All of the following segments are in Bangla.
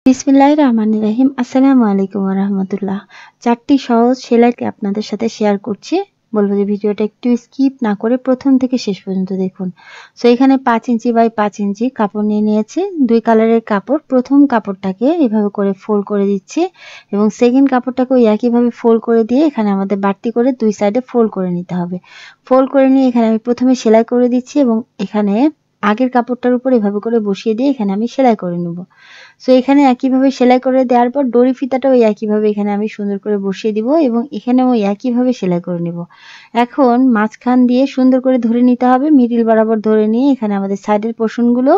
বিসমিল্লাহির রহমানির রহিম। আসসালামু আলাইকুম ওয়া রাহমাতুল্লাহ। 4টি সহজ সেলাই আপনাদের সাথে শেয়ার করছি। বলবো যে ভিডিওটা একটু স্কিপ না করে প্রথম থেকে শেষ পর্যন্ত দেখুন। সো এখানে 5 ইঞ্চি বাই 5 ইঞ্চি কাপড় নিয়ে নিয়েছি। 2 কালারের কাপড়। প্রথম কাপড়টাকে এভাবে করে ফোল্ড করে দিচ্ছি এবং সেকেন্ড কাপড়টাকে ওই একইভাবে ফোল্ড করে দিয়ে এখানে আমাদের বাড়তি করে 2 সাইডে ফোল্ড করে নিতে হবে। ফোল্ড করে নিয়ে এখানে আমি প্রথমে সেলাই করে দিচ্ছি এবং এখানে আগের কাপড়টার উপর এভাবে করে বসিয়ে দিয়ে এখানে আমি সেলাই করে নেব। সো এখানে একইভাবে সেলাই করে দেওয়ার পর ডরি ফিতাটা ওই একইভাবে এখানে আমি সুন্দর করে বসিয়ে দিব এবং এখানে ওই একইভাবে সেলাই করে নেব। এখন মাঝখান দিয়ে সুন্দর করে ধরে নিতে হবে, মিডিল বরাবর ধরে নিয়ে এখানে আমাদের সাইডের পোর্শনগুলো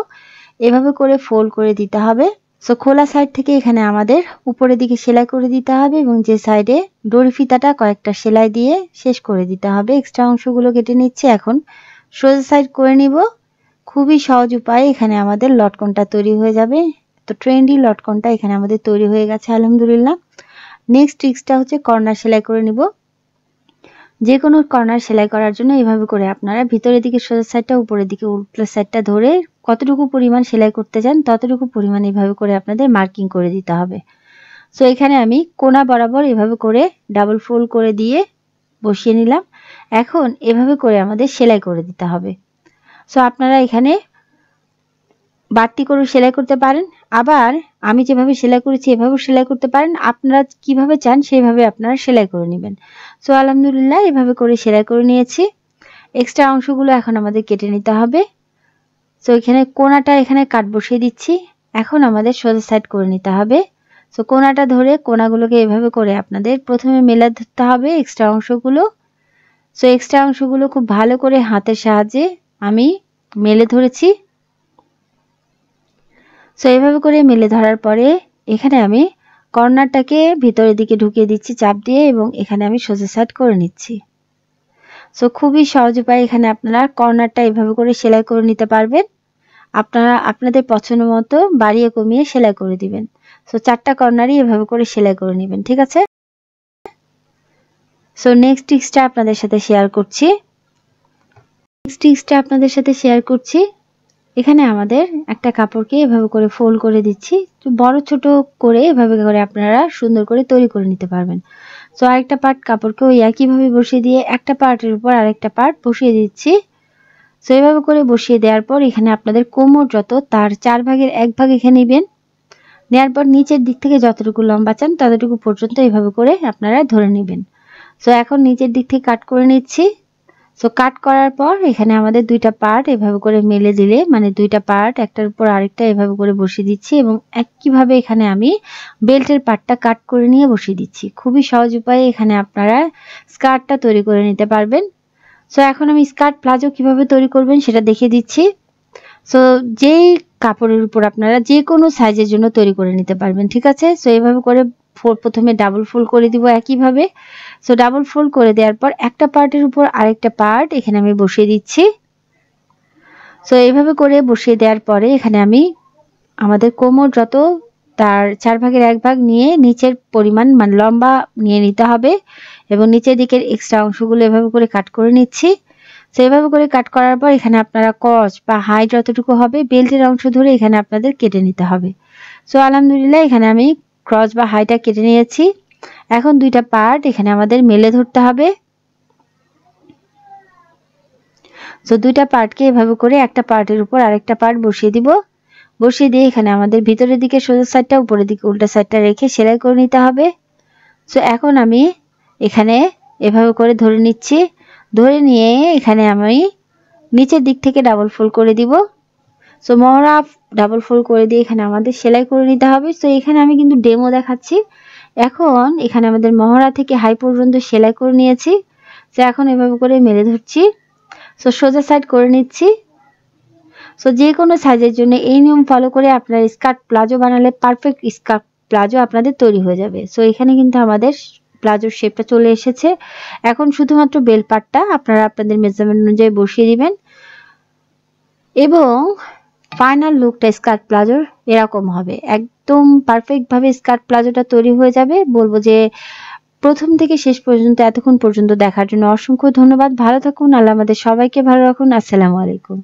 এভাবে করে ফোল্ড করে দিতে হবে। সো খোলা সাইড থেকে এখানে আমাদের উপরের দিকে সেলাই করে দিতে হবে এবং যে সাইডে ডরি ফিতাটা কয়েকটা সেলাই দিয়ে শেষ করে দিতে হবে। এক্সট্রা অংশগুলো কেটে নিচ্ছি। এখন সোজা সাইড করে নিব। খুবই সহজ উপায়ে এখানে আমাদের লটকনটা তৈরি হয়ে যাবে। তো ট্রেন্ডি লটকনটা এখানে আমাদের তৈরি হয়ে গেছে আলহামদুলিল্লাহ। নেক্সট ট্রিক্সটা হচ্ছে কর্নার সেলাই করে নিব। যে কোনো কর্নার সেলাই করার জন্য এভাবে করে আপনারা ভিতরের দিকে সোজা সাইডটা, উপরের দিকে উল্টো সাইডটা ধরে কতটুকু পরিমাণ সেলাই করতে চান ততটুকু পরিমাণ এভাবে করে আপনাদের মার্কিং করে দিতে হবে। সো এখানে আমি কোনা বরাবর এভাবে করে ডাবল ফোল্ড করে দিয়ে বসিয়ে নিলাম। এখন এভাবে করে আমাদের সেলাই করে দিতে হবে। সো আপনারা এখানে বাড়তি করে সেলাই করতে পারেন, আবার আমি যেভাবে সেলাই করেছি এভাবেও সেলাই করতে পারেন। আপনারা কিভাবে চান সেইভাবে আপনারা সেলাই করে নেবেন। সো আলহামদুলিল্লাহ এভাবে করে সেলাই করে নিয়েছি। এক্সট্রা অংশগুলো এখন আমাদের কেটে নিতে হবে। সো এখানে কোনাটা এখানে কাট বসিয়ে দিচ্ছি। এখন আমাদের সোজা সাইড করে নিতে হবে। সো কোনাটা ধরে কোনাগুলোকে এভাবে করে আপনাদের প্রথমে মেলে ধরতে হবে এক্সট্রা অংশগুলো। সো এক্সট্রা অংশগুলো খুব ভালো করে হাতের সাহায্যে আমি মেলে ধরেছি। সো এইভাবে করে মেলে ধরার পরে এখানে আমি কর্নারটাকে ভিতরের দিকে ঢুকিয়ে দিচ্ছি চাপ দিয়ে এবং এখানে আমি সোজা সাইড করে নিচ্ছি। সো খুবই সহজ উপায়ে এখানে আপনারা কর্নারটা এইভাবে করে সেলাই করে নিতে পারবেন। আপনারা আপনাদের পছন্দ মতো বাড়িয়ে কমিয়ে সেলাই করে দিবেন। সো 4টা কর্নারই এভাবে করে সেলাই করে নেবেন, ঠিক আছে? সো নেক্সট ট্রিক্সটা আপনাদের সাথে শেয়ার করছি। এখানে আমাদের একটা কাপড়কে এভাবে করে ফোল্ড করে দিচ্ছি। বড় ছোট করে এভাবে করে আপনারা সুন্দর করে তৈরি করে নিতে পারবেন। সো আরেকটা পার্ট কাপড়কে ওই একইভাবে বসিয়ে দিয়ে একটা পার্টের উপর আরেকটা পার্ট বসিয়ে দিচ্ছি। সো এইভাবে করে বসিয়ে দেওয়ার পর এখানে আপনাদের কোমর যত তার 4 ভাগের 1 ভাগ এখানে নেবেন। নেওয়ার পর নিচের দিক থেকে যতটুকু লম্বা চান ততটুকু পর্যন্ত এইভাবে করে আপনারা ধরে নেবেন। সো এখন নিচের দিক থেকে কাট করে নিচ্ছি। সো কাট করার পর এখানে আমাদের 2টা পার্ট এভাবে করে মেলে দিলে, মানে 2টা পার্ট একটার উপর আরেকটা এভাবে করে বসিয়ে দিচ্ছি এবং একইভাবে এখানে আমি বেল্টের পার্টটা কাট করে নিয়ে বসিয়ে দিচ্ছি। খুবই সহজ উপায়ে এখানে আপনারা স্কার্টটা তৈরি করে নিতে পারবেন। সো এখন আমি স্কার্ট প্লাজো কিভাবে তৈরি করবেন সেটা দেখিয়ে দিচ্ছি। সো যেই কাপড়ের উপর আপনারা যে কোনো সাইজের জন্য তৈরি করে নিতে পারবেন, ঠিক আছে? সো এইভাবে করে প্রথমে ডাবল ফোল্ড করে দিব একইভাবে। সো ডাবল ফোল্ড করে দেওয়ার পর একটা পার্টের উপর আরেকটা পার্ট এখানে আমি বসিয়ে দিচ্ছি। সো এইভাবে করে বসিয়ে দেওয়ার পরে এখানে আমি আমাদের কোমর যত তার 4 ভাগের 1 ভাগ নিয়ে নিচের পরিমাণ মানে লম্বা নিয়ে নিতে হবে এবং নিচের দিকের এক্সট্রা অংশগুলো এভাবে করে কাট করে নিচ্ছি। সো এইভাবে করে কাট করার পর এখানে আপনারা ক্রস বা হাইট যতটুকু হবে বেল্টের অংশ ধরে এখানে আপনাদের কেটে নিতে হবে। সো আলহামদুলিল্লাহ এখানে আমি ক্রস বা হাইটা কেটে নিয়েছি। এখন 2টা পার্ট এখানে আমাদের মেলে ধরতে হবে। সো 2টা পার্টকে এভাবে করে একটা পার্টের উপর আরেকটা পার্ট বসিয়ে দিব। বসিয়ে দিয়ে এখানে আমাদের ভিতরের দিকে সোজা সাইডটা, উপরের দিকে উল্টা সাইডটা রেখে সেলাই করে নিতে হবে। সো এখন আমি এখানে এভাবে করে ধরে নিচ্ছি। ধরে নিয়ে এখানে আমি নিচের দিক থেকে ডাবল ফোল্ড করে দিব। সো মহড়া ডাবল ফোল্ড করে দিয়ে এখানে আমাদের সেলাই করে নিতে হবে। সো এখানে আমি কিন্তু ডেমো দেখাচ্ছি। এখন এখানে আমাদের মহড়া থেকে হাই পর্যন্ত সেলাই করে নিয়েছি। সো এখন এভাবে করে মেলে ধরছি। সো সোজা সাইড করে নিচ্ছি। সো যে কোনো সাইজের জন্য এই নিয়ম ফলো করে আপনারা স্কার্ট প্লাজো বানালে পারফেক্ট স্কার্ট প্লাজো আপনাদের তৈরি হয়ে যাবে। সো এখানে কিন্তু আমাদের প্লাজোর শেপটা চলে এসেছে। এখন শুধুমাত্র বেল্ট পার্টটা আপনারা আপনাদের মেজারমেন্ট অনুযায়ী বসিয়ে দিবেন এবং ফাইনাল লুকটা স্কার্ট প্লাজোর এরকম হবে। একদম পারফেক্ট ভাবে স্কার্ট প্লাজোটা তৈরি হয়ে যাবে। বলবো যে প্রথম থেকে শেষ পর্যন্ত এতক্ষণ পর্যন্ত দেখার জন্য অসংখ্য ধন্যবাদ। ভালো থাকুন, আল্লাহ আমাদের সবাইকে ভালো রাখুন। আসসালামু আলাইকুম।